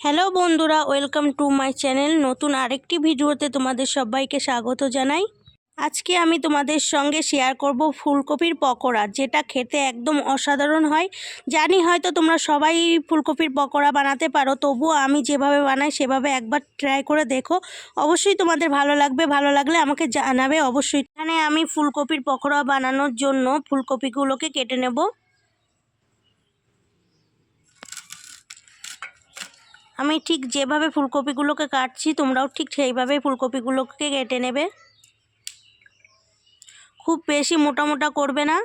Hello বন্ধুরা, welcome to my channel. নতুন আরেকটি ভিডিওতে তোমাদের সবাইকে স্বাগত জানাই। আজকে আমি তোমাদের সঙ্গে শেয়ার করব ফুলকপির পকোড়া, যেটা খেতে একদম অসাধারণ হয়। জানি হয়তো তোমরা সবাই ফুলকপির পকোড়া বানাতে পারো, তবুও আমি যেভাবে বানাই সেভাবে একবার ট্রাই করে দেখো। অবশ্যই তোমাদের ভালো লাগবে, ভালো লাগলে আমাকে জানাবে অবশ্যই। এখানে আমি ফুলকপির পকোড়া বানানোর জন্য ফুলকপিগুলোকে কেটে নেব। আমি ঠিক যেভাবে ফুলকপিগুলোকে কাটছি তোমরাও ঠিক সেইভাবেই ফুলকপিগুলোকে কেটে নেবে। খুব বেশি মোটা মোটা করবে না।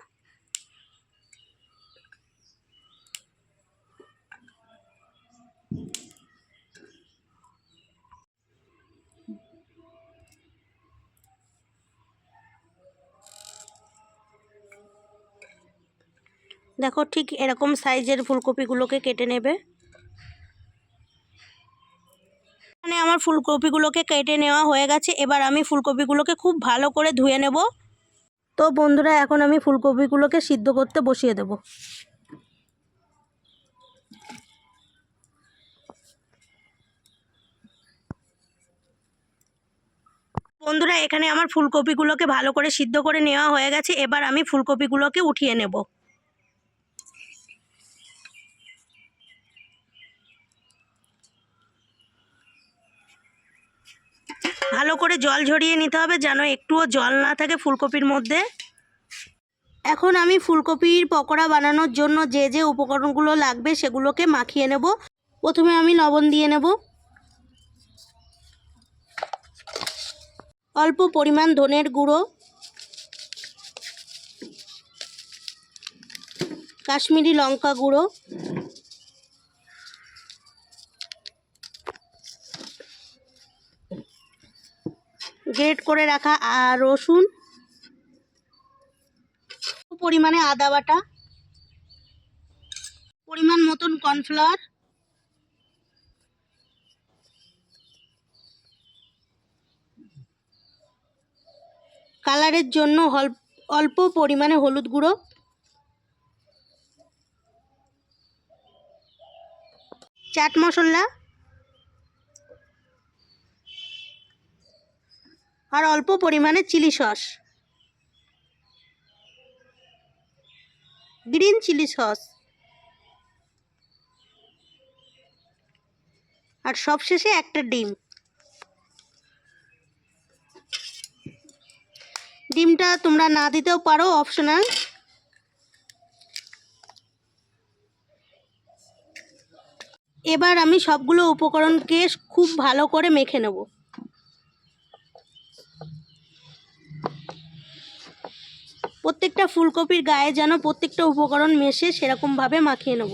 দেখো ঠিক এরকম সাইজের ফুলকপিগুলোকে কেটে নেবে। এখানে আমার ফুলকপিগুলোকে কেটে নেওয়া হয়ে গেছে। এবার আমি ফুলকপিগুলোকে খুব ভালো করে ধুয়ে নেব। তো বন্ধুরা, এখন আমি ফুলকপিগুলোকে সিদ্ধ করতে বসিয়ে দেব। বন্ধুরা, এখানে আমার ফুলকপিগুলোকে ভালো করে সিদ্ধ করে নেওয়া হয়ে গেছে। এবার আমি ফুলকপিগুলোকে উঠিয়ে নেব। ভালো করে জল ঝরিয়ে নিতে হবে, যেন একটুও জল না থাকে ফুলকপির মধ্যে। এখন আমি ফুলকপির পকোড়া বানানোর জন্য যে যে উপকরণগুলো লাগবে সেগুলোকে মাখিয়ে নেব। প্রথমে আমি লবণ দিয়ে নেব, অল্প পরিমাণ ধনের গুঁড়ো, কাশ্মীরি লঙ্কা গুঁড়ো, গ্রেট করে রাখা রসুন, পরিমাণে আদা বাটা, পরিমাণ মতন কর্নফ্লাওয়ার, কালারের জন্য অল্প পরিমাণে হলুদ গুঁড়ো, চাট মশলা আর অল্প পরিমাণে chilli sauce, green chilli sauce, আর সবশেষে একটা ডিম। ডিমটা তোমরা না দিতেও পারো, অপশনাল। এবার আমি সবগুলো উপকরণকে খুব ভালো করে মেখে নেব। প্রত্যেকটা ফুলকপির গায়ে যেন প্রত্যেকটা উপকরণ মেশে সেরকমভাবে মাখিয়ে নেব।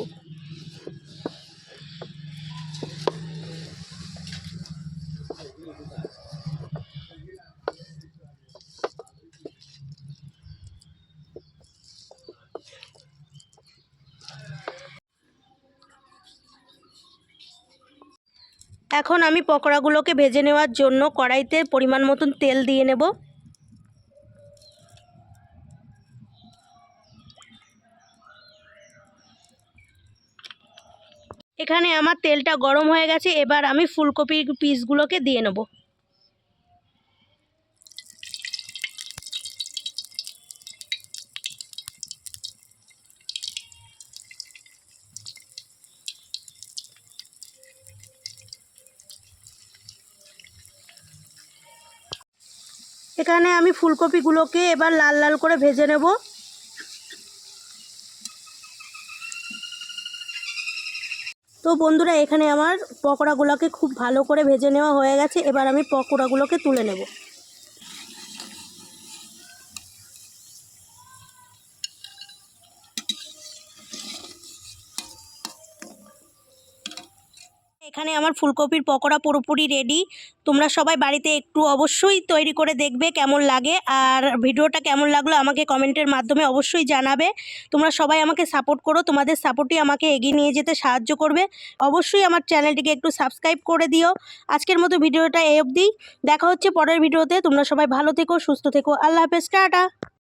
এখন আমি পকোড়াগুলোকে ভেজে নেওয়ার জন্য কড়াইতে পরিমাণ মতন তেল দিয়ে নেব। এখানে আমার তেলটা গরম হয়ে গেছে। এবার আমি ফুলকপির পিসগুলোকে দিয়ে নেব। এখানে আমি ফুলকপিগুলোকে এবার লাল লাল করে ভেজে নেব। তো বন্ধুরা, এখানে আমার পকোড়াগুলোকে খুব ভালো করে ভেজে নেওয়া হয়ে গেছে। এবার আমি পকোড়াগুলোকে তুলে নেব। এখানে আমার ফুলকপির পকোড়া পুরোপুরি রেডি। তোমরা সবাই বাড়িতে একটু অবশ্যই তৈরি করে দেখবে কেমন লাগে, আর ভিডিওটা কেমন লাগলো আমাকে কমেন্টের মাধ্যমে অবশ্যই জানাবে। তোমরা সবাই আমাকে সাপোর্ট করো, তোমাদের সাপোর্টই আমাকে এগিয়ে নিয়ে যেতে সাহায্য করবে। অবশ্যই আমার চ্যানেলটিকে একটু সাবস্ক্রাইব করে দিও। আজকের মতো ভিডিওটা এই অবধি। দেখা হচ্ছে পরের ভিডিওতে। তোমরা সবাই ভালো থেকো, সুস্থ থেকো। আল্লাহ হাফেজ, টাটা।